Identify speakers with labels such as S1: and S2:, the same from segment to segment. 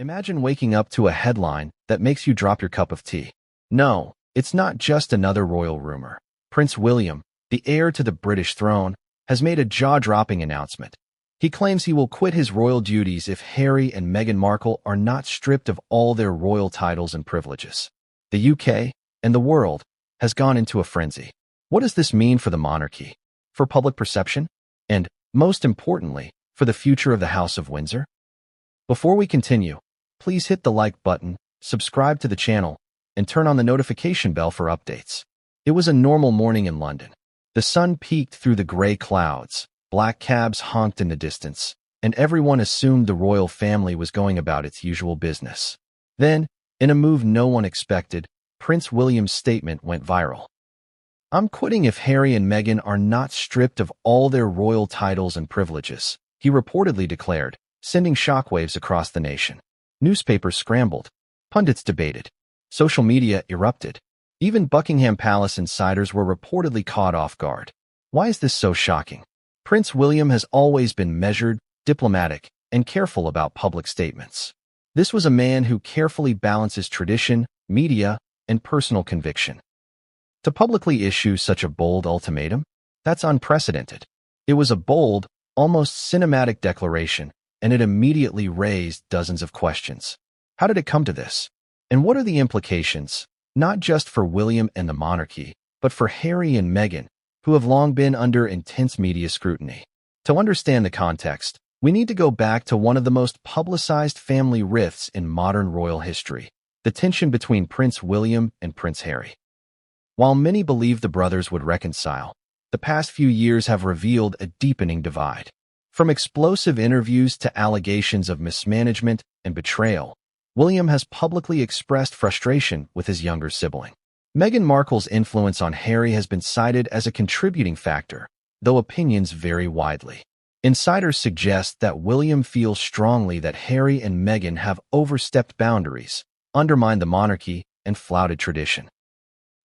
S1: Imagine waking up to a headline that makes you drop your cup of tea. No, it's not just another royal rumor. Prince William, the heir to the British throne, has made a jaw-dropping announcement. He claims he will quit his royal duties if Harry and Meghan Markle are not stripped of all their royal titles and privileges. The UK, and the world, has gone into a frenzy. What does this mean for the monarchy, for public perception, and, most importantly, for the future of the House of Windsor? Before we continue, please hit the like button, subscribe to the channel, and turn on the notification bell for updates. It was a normal morning in London. The sun peeked through the gray clouds, black cabs honked in the distance, and everyone assumed the royal family was going about its usual business. Then, in a move no one expected, Prince William's statement went viral. "I'm quitting if Harry and Meghan are not stripped of all their royal titles and privileges," he reportedly declared, sending shockwaves across the nation. Newspapers scrambled. Pundits debated. Social media erupted. Even Buckingham Palace insiders were reportedly caught off guard. Why is this so shocking? Prince William has always been measured, diplomatic, and careful about public statements. This was a man who carefully balances tradition, media, and personal conviction. To publicly issue such a bold ultimatum? That's unprecedented. It was a bold, almost cinematic declaration, and it immediately raised dozens of questions. How did it come to this? And what are the implications, not just for William and the monarchy, but for Harry and Meghan, who have long been under intense media scrutiny? To understand the context, we need to go back to one of the most publicized family rifts in modern royal history, the tension between Prince William and Prince Harry. While many believed the brothers would reconcile, the past few years have revealed a deepening divide. From explosive interviews to allegations of mismanagement and betrayal, William has publicly expressed frustration with his younger sibling. Meghan Markle's influence on Harry has been cited as a contributing factor, though opinions vary widely. Insiders suggest that William feels strongly that Harry and Meghan have overstepped boundaries, undermined the monarchy, and flouted tradition.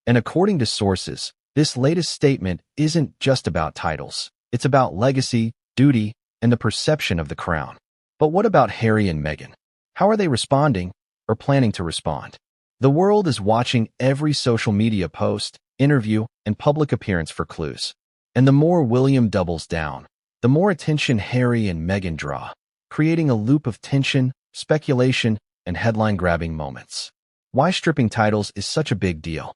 S1: And according to sources, this latest statement isn't just about titles. It's about legacy, duty, and the perception of the crown. But what about Harry and Meghan? How are they responding, or planning to respond? The world is watching every social media post, interview, and public appearance for clues. And the more William doubles down, the more attention Harry and Meghan draw, creating a loop of tension, speculation, and headline-grabbing moments. Why stripping titles is such a big deal?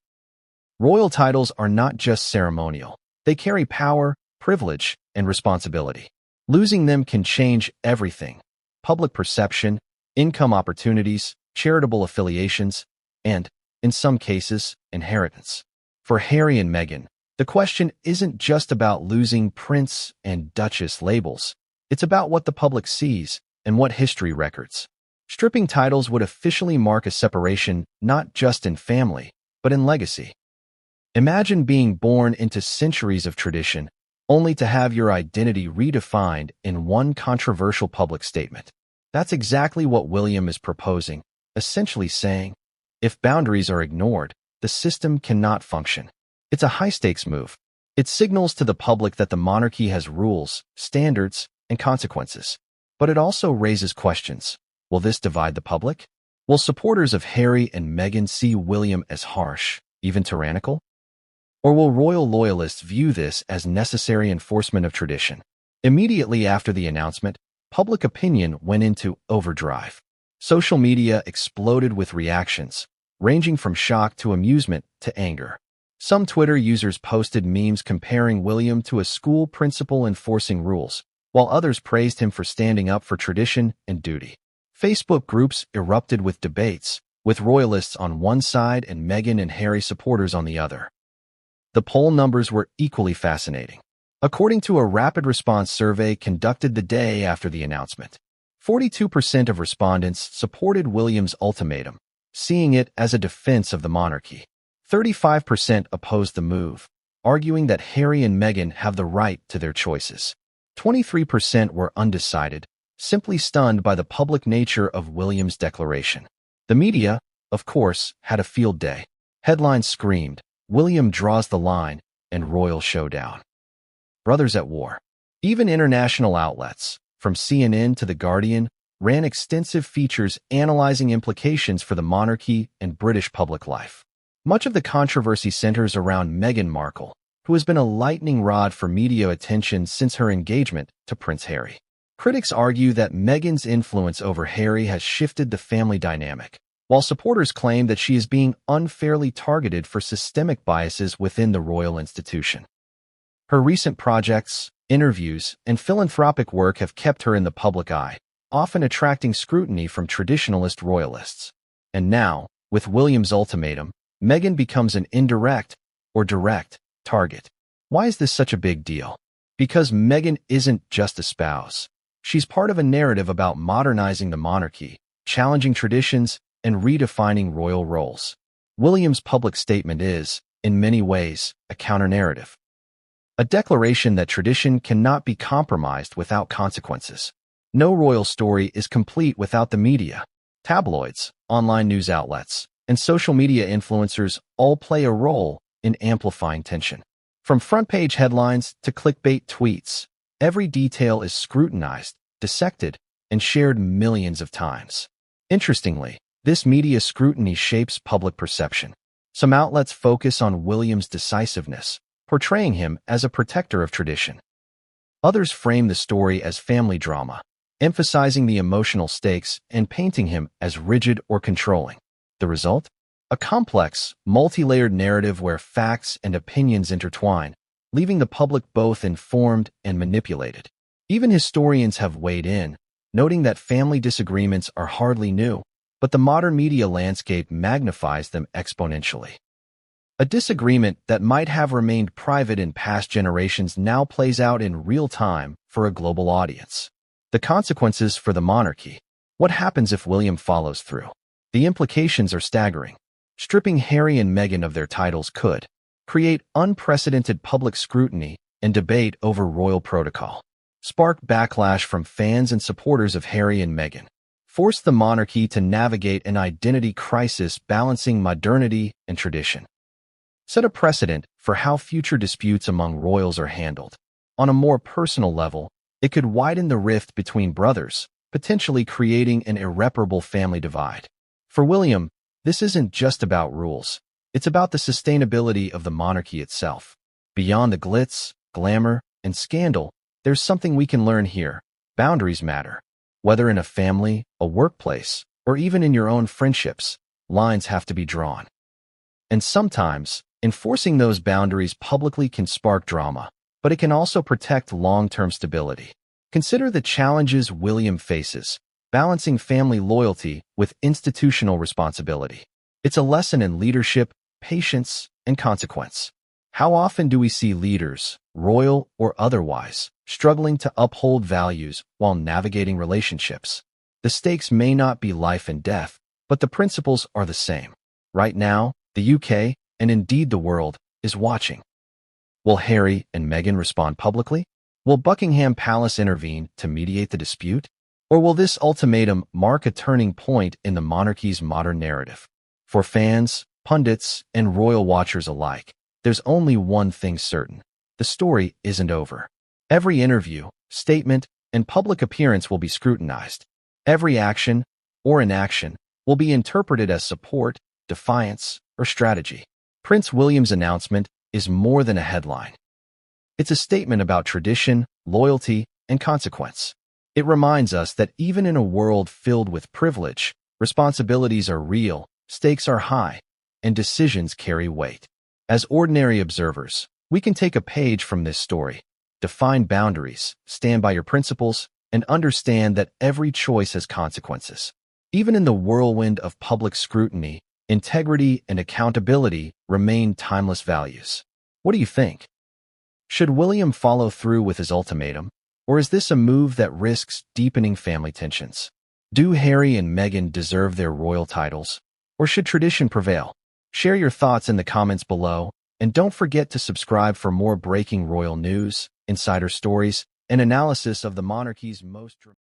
S1: Royal titles are not just ceremonial. They carry power, privilege, and responsibility. Losing them can change everything: public perception, income opportunities, charitable affiliations, and, in some cases, inheritance. For Harry and Meghan, the question isn't just about losing prince and duchess labels. It's about what the public sees and what history records. Stripping titles would officially mark a separation not just in family, but in legacy. Imagine being born into centuries of tradition, only to have your identity redefined in one controversial public statement. That's exactly what William is proposing, essentially saying, if boundaries are ignored, the system cannot function. It's a high-stakes move. It signals to the public that the monarchy has rules, standards, and consequences. But it also raises questions. Will this divide the public? Will supporters of Harry and Meghan see William as harsh, even tyrannical? Or will royal loyalists view this as necessary enforcement of tradition? Immediately after the announcement, public opinion went into overdrive. Social media exploded with reactions, ranging from shock to amusement to anger. Some Twitter users posted memes comparing William to a school principal enforcing rules, while others praised him for standing up for tradition and duty. Facebook groups erupted with debates, with royalists on one side and Meghan and Harry supporters on the other. The poll numbers were equally fascinating. According to a rapid response survey conducted the day after the announcement, 42% of respondents supported William's ultimatum, seeing it as a defense of the monarchy. 35% opposed the move, arguing that Harry and Meghan have the right to their choices. 23% were undecided, simply stunned by the public nature of William's declaration. The media, of course, had a field day. Headlines screamed, "William draws the line," and "Royal Showdown." Brothers at war. Even international outlets, from CNN to The Guardian, ran extensive features analyzing implications for the monarchy and British public life. Much of the controversy centers around Meghan Markle, who has been a lightning rod for media attention since her engagement to Prince Harry. Critics argue that Meghan's influence over Harry has shifted the family dynamic, while supporters claim that she is being unfairly targeted for systemic biases within the royal institution. Her recent projects, interviews, and philanthropic work have kept her in the public eye, often attracting scrutiny from traditionalist royalists. And now, with William's ultimatum, Meghan becomes an indirect or direct target. Why is this such a big deal? Because Meghan isn't just a spouse. She's part of a narrative about modernizing the monarchy, challenging traditions, and redefining royal roles. William's public statement is, in many ways, a counter-narrative. A declaration that tradition cannot be compromised without consequences. No royal story is complete without the media. Tabloids, online news outlets, and social media influencers all play a role in amplifying tension. From front-page headlines to clickbait tweets, every detail is scrutinized, dissected, and shared millions of times. Interestingly, this media scrutiny shapes public perception. Some outlets focus on William's decisiveness, portraying him as a protector of tradition. Others frame the story as family drama, emphasizing the emotional stakes and painting him as rigid or controlling. The result? A complex, multi-layered narrative where facts and opinions intertwine, leaving the public both informed and manipulated. Even historians have weighed in, noting that family disagreements are hardly new, but the modern media landscape magnifies them exponentially. A disagreement that might have remained private in past generations now plays out in real time for a global audience. The consequences for the monarchy. What happens if William follows through? The implications are staggering. Stripping Harry and Meghan of their titles could create unprecedented public scrutiny and debate over royal protocol, spark backlash from fans and supporters of Harry and Meghan, force the monarchy to navigate an identity crisis balancing modernity and tradition, set a precedent for how future disputes among royals are handled. On a more personal level, it could widen the rift between brothers, potentially creating an irreparable family divide. For William, this isn't just about rules. It's about the sustainability of the monarchy itself. Beyond the glitz, glamour, and scandal, there's something we can learn here. Boundaries matter. Whether in a family, a workplace, or even in your own friendships, lines have to be drawn. And sometimes, enforcing those boundaries publicly can spark drama, but it can also protect long-term stability. Consider the challenges William faces, balancing family loyalty with institutional responsibility. It's a lesson in leadership, patience, and consequence. How often do we see leaders, royal or otherwise, struggling to uphold values while navigating relationships? The stakes may not be life and death, but the principles are the same. Right now, the UK, and indeed the world, is watching. Will Harry and Meghan respond publicly? Will Buckingham Palace intervene to mediate the dispute? Or will this ultimatum mark a turning point in the monarchy's modern narrative? For fans, pundits, and royal watchers alike, there's only one thing certain. The story isn't over. Every interview, statement, and public appearance will be scrutinized. Every action or inaction will be interpreted as support, defiance, or strategy. Prince William's announcement is more than a headline. It's a statement about tradition, loyalty, and consequence. It reminds us that even in a world filled with privilege, responsibilities are real, stakes are high, and decisions carry weight. As ordinary observers, we can take a page from this story, define boundaries, stand by your principles, and understand that every choice has consequences. Even in the whirlwind of public scrutiny, integrity and accountability remain timeless values. What do you think? Should William follow through with his ultimatum? Or is this a move that risks deepening family tensions? Do Harry and Meghan deserve their royal titles? Or should tradition prevail? Share your thoughts in the comments below, and don't forget to subscribe for more breaking royal news, insider stories, and analysis of the monarchy's most